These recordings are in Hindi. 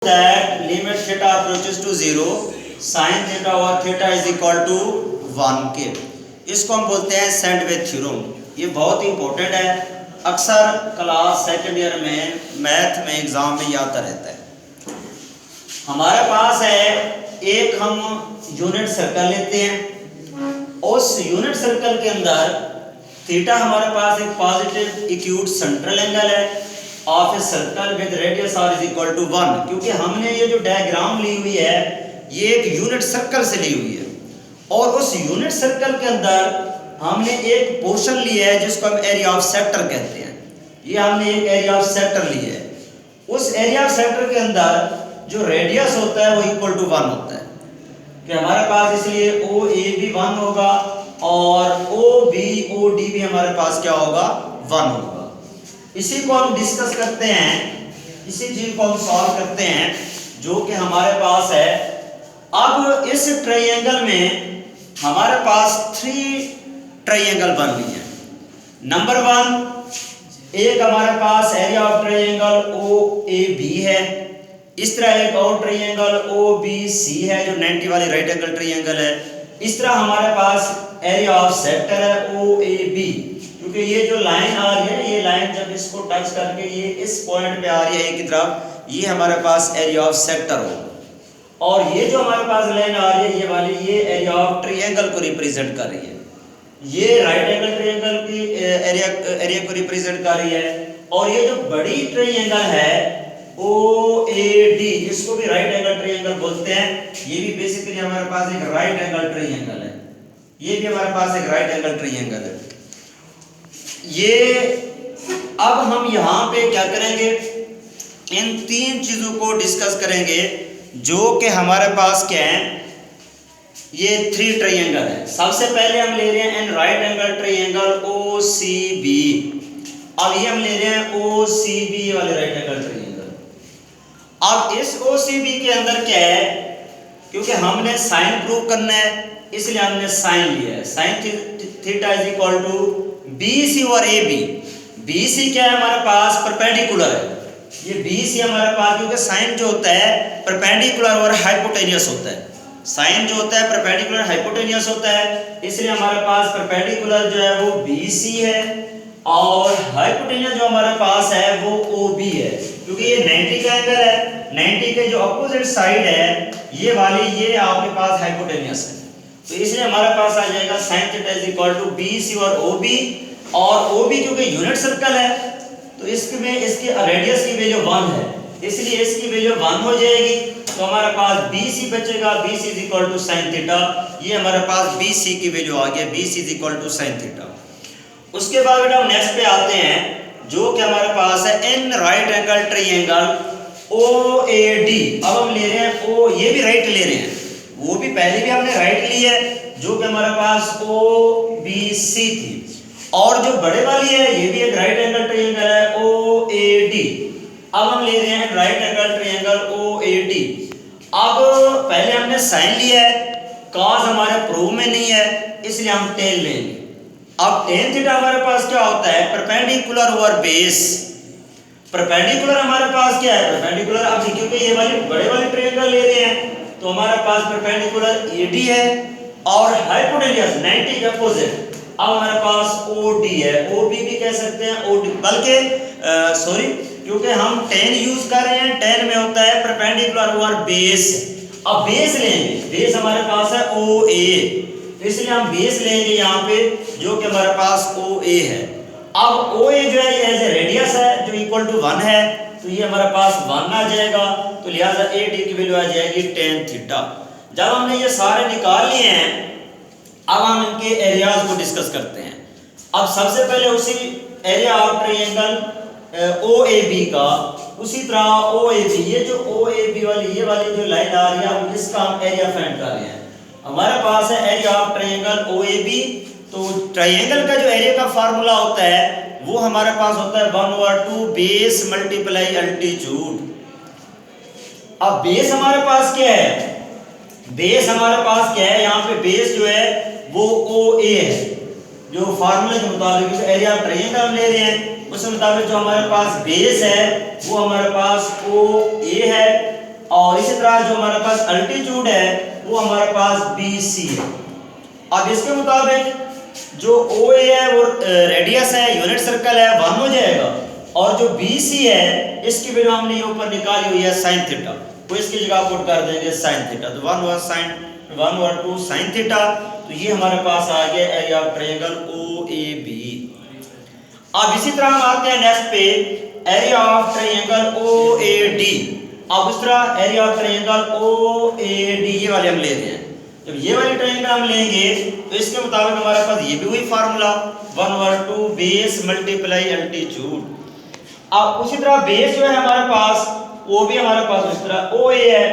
that limit theta approaches to 0 sin theta और theta is equal to 1 के, इसको हम बोलते हैं सैंडविच थ्योरम। ये बहुत ही इंपॉर्टेंट है, अक्सर क्लास सेकंड ईयर में मैथ में एग्जाम में आता रहता है। हमारे पास है एक हम यूनिट सर्कल लेते हैं, उस यूनिट सर्कल के अंदर थीटा हमारे पास एक पॉजिटिव एक्यूट सेंट्रल एंगल है of a circle with radius R is equal to 1। क्योंकि हमने ये जो डायग्राम ली हुई है ये एक यूनिट सर्कल से ली हुई है और उस यूनिट सर्कल के अंदर हमने एक पोर्शन लिया है जिसको हम एरिया ऑफ सेक्टर कहते हैं। ये हमने एक एरिया ऑफ सेक्टर ली है, उस एरिया ऑफ सेक्टर के अंदर जो रेडियस होता है वो इक्वल टू 1 होता है कि हमारे पास, इसलिए ओ ए भी 1 होगा और ओ बी ओ डी भी हमारे पास क्या होगा, 1 होगा। इसी को हम डिस्कस करते हैं, इसी चीज को हम सॉल्व करते हैं जो कि हमारे पास है। अब इस ट्रायंगल में हमारे पास 3 ट्रायंगल बन रही है। नंबर 1, एक हमारे पास area of triangle O A B है, इस तरह एक और ट्रायंगल ओ बी सी है जो 90 वाली राइट एंगल ट्रायंगल है। इस तरह हमारे पास एरिया ऑफ सेक्टर है ओ ए बी, क्योंकि ये जो लाइन आ रही है, ये लाइन जब इसको टच करके ये इस पॉइंट पे आ रही है एक की तरफ, ये हमारे पास एरिया ऑफ सेक्टर हो। और ये जो हमारे पास लाइन आ रही है ये वाली, ये एरिया ऑफ ट्रायंगल को रिप्रेजेंट कर रही है। ये राइट एंगल ट्रायंगल की एरिया को रिप्रेजेंट कर रही है। और ये जो बड़ी ट्रायंगल है ओ ए डी, इसको भी राइट एंगल ट्रायंगल बोलते हैं। ये भी बेसिकली हमारे पास एक राइट एंगल ट्रायंगल है, ये भी हमारे पास एक राइट एंगल ट्रायंगल है। ये अब हम यहाँ पे क्या करेंगे, इन 3 चीजों को डिस्कस करेंगे जो कि हमारे पास क्या है, ये 3 ट्रायंगल है। सबसे पहले हम ले रहे हैं an right angle triangle O C B. अब ये हम ले रहे हैं ओ सी बी वाले राइट एंगल ट्रायंगल। अब इस ओ सी बी के अंदर क्या है, क्योंकि हमने साइन प्रूव करना है इसलिए हमने साइन लिया है। Sine theta is equal to BC और AB। BC क्या है हमारे पास, परपेंडिकुलर है। ये BC हमारे पास, क्योंकि साइन जो होता है परपेंडिकुलर और हाइपोटेनियस होता है। साइन जो होता है परपेंडिकुलर हाइपोटेनियस होता है, इसलिए हमारे पास परपेंडिकुलर जो है वो BC है और हाइपोटेनियस जो हमारे पास है वो OB है। क्योंकि ये 90 का एंगल है, 90 के जो अपोजिट साइड है ये वाली, ये आपके पास हाइपोटेनियस है, तो इसलिए हमारे पास आ जाएगा sin theta is equal to BC और OB। और OB क्योंकि यूनिट सर्कल है तो इसमें इसकी रेडियस की वैल्यू 1 है, इसलिए इसकी वैल्यू 1 हो जाएगी। तो हमारे पास BC बचेगा, BC is equal to sin theta. ये हमारे पास BC की वैल्यू आ गया, BC is equal to sin theta. उसके बाद बेटा हम नेक्स्ट पे आते हैं जो कि हमारे पास है an right angle triangle OAD। अब हम ले रहे हैं ओ, ये भी राइट ले रहे हैं, वो भी पहले भी हमने राइट ली है जो कि हमारे पास OBC थी। और जो बड़े वाली है ये भी एक राइट एंगल ट्रायंगल है OAD। अब हम ले रहे हैं राइट एंगल ट्रायंगल OAD। अब पहले हमने साइन लिया है, कॉस हमारे प्रूफ में नहीं है इसलिए हम टेन लेंगे। अब टेन थीटा हमारे पास क्या होता है, परपेंडिकुलर ओवर बेस। परपेंडिकुलर हमारे पास क्या है, परपेंडिकुलर, अब क्योंकि ये वाली बड़े वाली ट्रायंगल ले रहे हैं तो हमारे पास परपेंडिकुलर AD है और हाइपोटेनियस 90 के अपोजिट अब हमारे पास OD है। OB भी कह सकते हैं OD, बल्कि सॉरी, क्योंकि हम 10 यूज कर रहे हैं, 10 में होता है परपेंडिकुलर ओवर बेस। अब बेस लेंगे, बेस हमारे पास है OA, इसलिए हम बेस लेंगे यहाँ पे जो कि हमारे पास OA है। अब OA जो है ये एज ए रेडियस है जो इक्वल टू 1 है, तो ये हमारे पास 1 आ जाएगा, तो लिहाजा AD की वैल्यू आ जाएगी tan थीटा। जब हमने ये सारे निकाल लिए हैं अब हम इनके एरियाज को डिस्कस करते हैं। अब सबसे पहले उसी एरिया ऑफ ट्रायंगल OAB का, उसी तरह OAB, ये जो OAB वाली ये वाली जो लाइन आ रही है इसका हम एरिया फाइंड कर रहे हैं। हमारे पास है एरिया ऑफ ट्रायंगल OAB। तो ट्रायंगल का जो एरिया का फार्मूला होता है वो हमारे पास होता है 1/2 बेस मल्टीप्लाई अल्टीट्यूड। अब बेस हमारे पास क्या है, बेस हमारे पास क्या है, यहाँ पे बेस जो है वो OA है। जो फार्मूले के मुताबिक एरिया ऑफ ट्रायंगल हम ले रहे हैं उस मुताबिक जो हमारे पास बेस है वो हमारे पास OA है और इसी तरह जो हमारे पास अल्टीट्यूड है वो हमारे पास BC है। अब इसके मुताबिक जो OA है वो रेडियस है, यूनिट सर्कल है, 1 हो जाएगा, और जो BC है इसकी वैल्यू हमने ये ऊपर निकाली हुई है sin थीटा, तो इसकी जगह पुट कर देंगे sin थीटा, तो 1 और 2 sin थीटा, तो ये हमारे पास आ गया एरिया ऑफ ट्रायंगल OAB। अब इसी तरह हम आते हैं नेक्स्ट पे एरिया ऑफ ट्रायंगल OAD। अब उस तरह एरिया ऑफ ट्रायंगल OAD ये वाले हम ले रहे हैं। जब ये वाली ट्रायंगल हम लेंगे तो इसके मुताबिक हमारे पास ये भी वही फार्मूला 1/2 बेस मल्टीप्लाई अल्टीट्यूड। अब उसी तरह बेस जो है हमारे पास वो भी हमारे पास उस तरह OA है,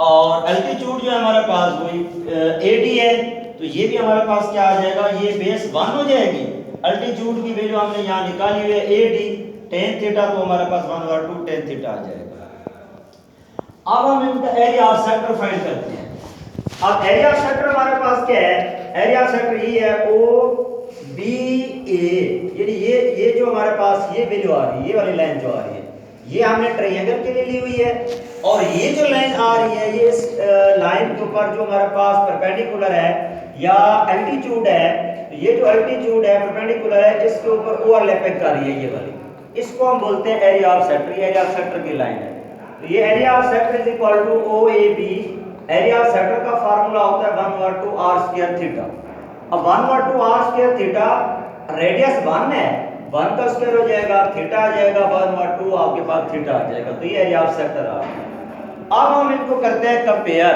और अल्टीट्यूड जो है हमारे पास वही AD है, तो ये भी हमारे पास क्या आ जाएगा, ये बेस 1 हो जाएगी। अल्टीट्यूड की वैल्यू हमने यहाँ निकाली हुई है AD tan थीटा, तो हमारे पास 1/2 tan थीटा आ जाएगा। अब हम इनका एरिया ऑफ सेक्टर फाइंड करते हैं। अब एरिया ऑफ सेक्टर हमारे पास क्या है, एरिया ऑफ सेक्टर ये है OBA, यानी ये जो हमारे पास ये वैल्यू आ रही है, ये वाली लाइन जो आ रही है, ये हमने ट्रायंगल के लिए ली हुई है, और ये जो लाइन आ रही है ये इस लाइन के ऊपर जो हमारे पास परपेंडिकुलर है या अल्टीट्यूड है, ये जो अल्टीट्यूड है परपेंडिकुलर है, इसके ऊपर ओवरलैपिंग कर रही है ये वाली, इसको हम बोलते हैं एरिया ऑफ सेक्टर। ये एरिया ऑफ सेक्टर की लाइन है, तो ये area of sector is equal to OAB। Area of sector का फार्मूला होता है 1/2 r स्क्वायर थीटा। अब 1/2 r स्क्वायर थीटा, रेडियस 1 है, 1 का स्क्वायर हो जाएगा, थीटा आ जाएगा 1/2, आपके पास थीटा आ जाएगा, तो ये एरिया ऑफ सेक्टर आ गया। अब हम इनको करते हैं कंपेयर।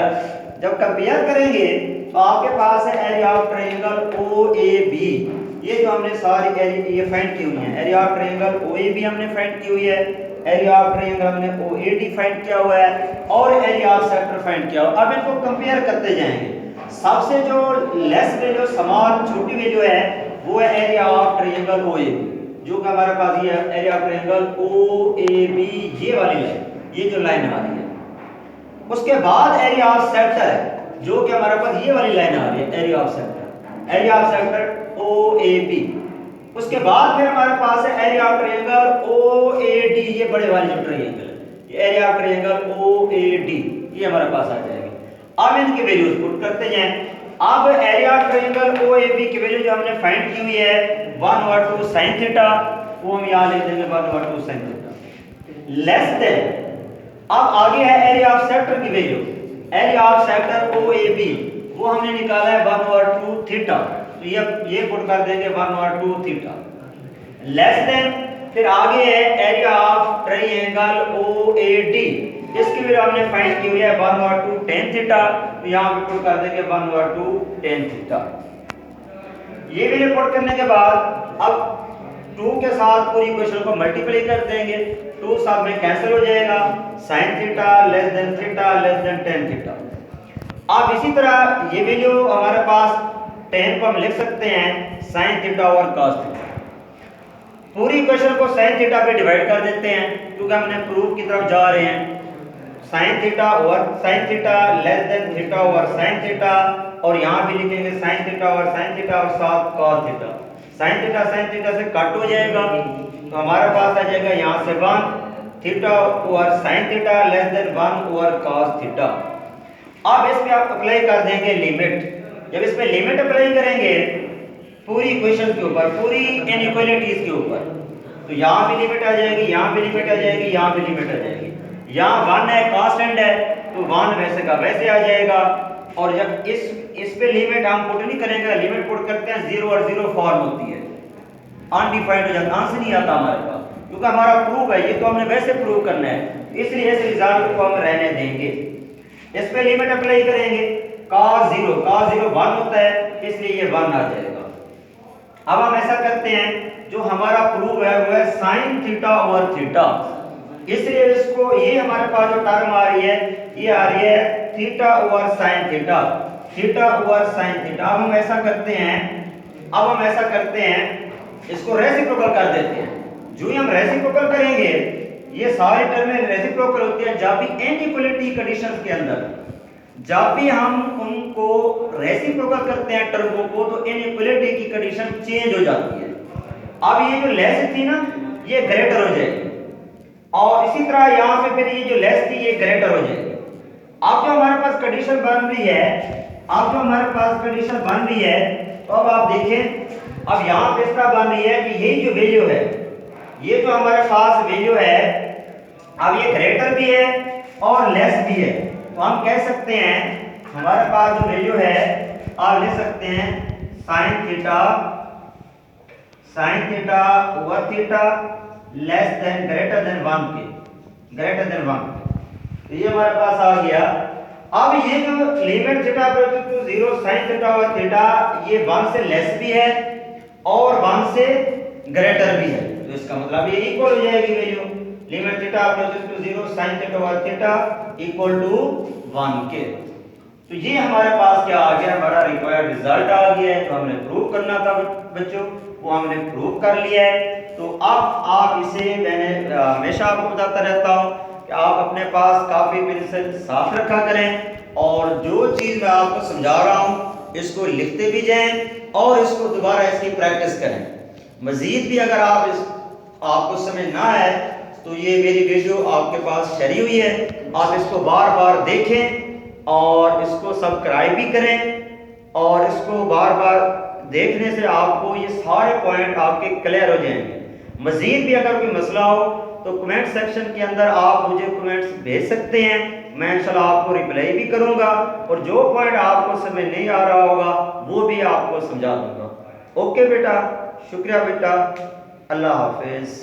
जब कंपेयर करेंगे तो आपके पास है एरिया ऑफ ट्रायंगल OAB, ये जो हमने सारी ये फाइंड की हुई है, एरिया ऑफ ट्रायंगल OAB हमने फाइंड की हुई है, एरिया ऑफ ट्रायंगल हमने OAD फाइंड किया हुआ है, और एरिया ऑफ सेक्टर फाइंड किया हुआ। अब इनको कंपेयर करते जाएंगे। सबसे जो लेस वैल्यू, स्मॉल छोटी वैल्यू है, वो है एरिया ऑफ ट्रायंगल OAB, जो कि हमारे पास ये एरिया ऑफ ट्रायंगल OAB, ये वाली लाइन, ये जो लाइन आ रही है। उसके बाद एरिया ऑफ सेक्टर है, जो कि हमारे पास ये वाली लाइन आ रही है, area of sector, area of sector OAB। उसके बाद फिर हमारे पास है एरिया ऑफ ट्रायंगल OAD, ये बड़े वाली जो ट्रायंगल है, ये एरिया ऑफ ट्रायंगल OAD, ये हमारे पास आ जाएगी। अब इनकी वैल्यूज पुट करते हैं। अब एरिया ऑफ ट्रायंगल OAB की वैल्यू जो हमने फाइंड की हुई है 1/2 sin थीटा, वो हम यहां ले देंगे 1/2 sin थीटा, लेस देन। अब आगे है एरिया ऑफ सेक्टर की value, area of sector OAB, वो हमने निकाला है 1/2 थीटा, तो ये पुट कर देंगे 1/2 थीटा, लेस देन। फिर आगे है एरिया ऑफ ट्रायंगल OAD, इसकी वैल्यू हमने फाइंड की हुई है 1/2 tan थीटा, तो यहां पे पुट कर देंगे 1/2 tan थीटा। ये वैल्यू पुट करने के बाद अब 2 के साथ पूरी इक्वेशन को मल्टीप्लाई कर देंगे, 2 सब में कैंसिल हो जाएगा, sin theta less than theta less than tan theta. अब इसी तरह ये वैल्यू हमारे पास tan को हम लिख सकते हैं sin थीटा और cos थीटा। पूरी इक्वेशन को sin थीटा पे डिवाइड कर देते हैं, क्योंकि हमने प्रूफ की तरफ जा रहे हैं। sin थीटा और sin theta less than theta और sin थीटा, और यहाँ भी लिखेंगे sin थीटा और साथ cos थीटा। sin थीटा से कट हो जाएगा, तो हमारे पास आ जाएगा यहाँ से 1 थीटा और sin थीटा लेस देन 1 और cos थीटा। अब इस पे आप अप्लाई कर देंगे लिमिट। जब इस पे लिमिट अप्लाई करेंगे पूरी इक्वेशन के ऊपर, पूरी इनइक्वालिटीज के ऊपर, तो यहाँ भी लिमिट आ जाएगी, यहाँ भी लिमिट आ जाएगी, यहाँ भी लिमिट आ जाएगी। यहाँ 1 है, कांस्टेंट है, तो 1 वैसे का वैसे आ जाएगा। और जब इस पे लिमिट हम पुट नहीं करेंगे, लिमिट पुट करते हैं 0 और 0 फॉर्म होती है, अनडिफाइंड हो जाता, आंसर नहीं आता हमारे पास, क्योंकि हमारा प्रूफ है, ये तो हमने वैसे प्रूव करना है, इसलिए इस रिजल्ट को हम रहने देंगे। इस पे लिमिट अप्लाई करेंगे, cos 0 1 होता है, इसलिए ये 1 आ जाएगा। अब हम ऐसा करते हैं, जो हमारा प्रूफ है वो है sin थीटा और थीटा, इसलिए इसको ये हमारे पास जो टर्म आ रही है ये आ रही है theta over sin theta, theta over sin theta. अब हम ऐसा करते हैं, इसको रेसिप्रोकल कर देते हैं। जो ही हम रेसिप्रोकल करेंगे, ये सारी टर्में रेसिप्रोकल होती है जब भी इनइक्वालिटी कंडीशंस के अंदर, जब भी हम उनको रेसिप्रोकल करते हैं टर्मों को, तो इनइक्वालिटी की कंडीशन चेंज हो जाती है। अब ये जो लेस थी ना, ये ग्रेटर हो जाएगी, और इसी तरह यहाँ से फिर ये जो लेस थी ये ग्रेटर हो जाएगी। अब जो हमारे पास कंडीशन बन रही है, अब जो हमारे पास कंडीशन बन रही है, तो अब आप देखें, अब यहाँ पे इस तरह बन रही है कि यही जो वैल्यू है, ये जो हमारे पास वैल्यू है, अब ये ग्रेटर भी है और लेस भी है। तो हम कह सकते हैं हमारे पास जो वैल्यू है, आप ले सकते हैं sine theta over theta less than greater than 1 के, ग्रेटर देन 1। तो ये हमारे पास आ गया। अब ये जो limit theta approaches to 0 sin theta over theta, ये 1 से लेस भी है और 1 से ग्रेटर भी है। तो इसका मतलब ये इक्वल हो जाएगी value, limit theta approaches to 0 sin theta over theta equal to 1 के। तो ये हमारे पास क्या आ गया, हमारा रिक्वायर्ड रिजल्ट आ गया है। तो हमने प्रूव करना था बच्चों, वो हमने प्रूव कर लिया है। तो अब आप इसे, मैंने हमेशा आपको बताता रहता हूँ कि आप अपने पास कापी पेंसिल साथ रखा करें और जो चीज़ मैं आपको समझा रहा हूँ इसको लिखते भी जाएं और इसको दोबारा इसकी प्रैक्टिस करें। मज़ीद भी अगर आपको समझ ना आए तो ये मेरी वीडियो आपके पास चली हुई है, आप इसको बार बार देखें और इसको सब्सक्राइब भी करें और इसको बार बार देखने से आपको ये सारे पॉइंट आपके क्लियर हो जाएंगे। मज़ीद भी अगर कोई मसला हो तो कमेंट सेक्शन के अंदर आप मुझे कमेंट्स भेज सकते हैं, मैं इंशाल्लाह आपको रिप्लाई भी करूंगा और जो पॉइंट आपको समझ नहीं आ रहा होगा वो भी आपको समझा दूंगा। ओके बेटा, शुक्रिया बेटा, अल्लाह हाफिज़।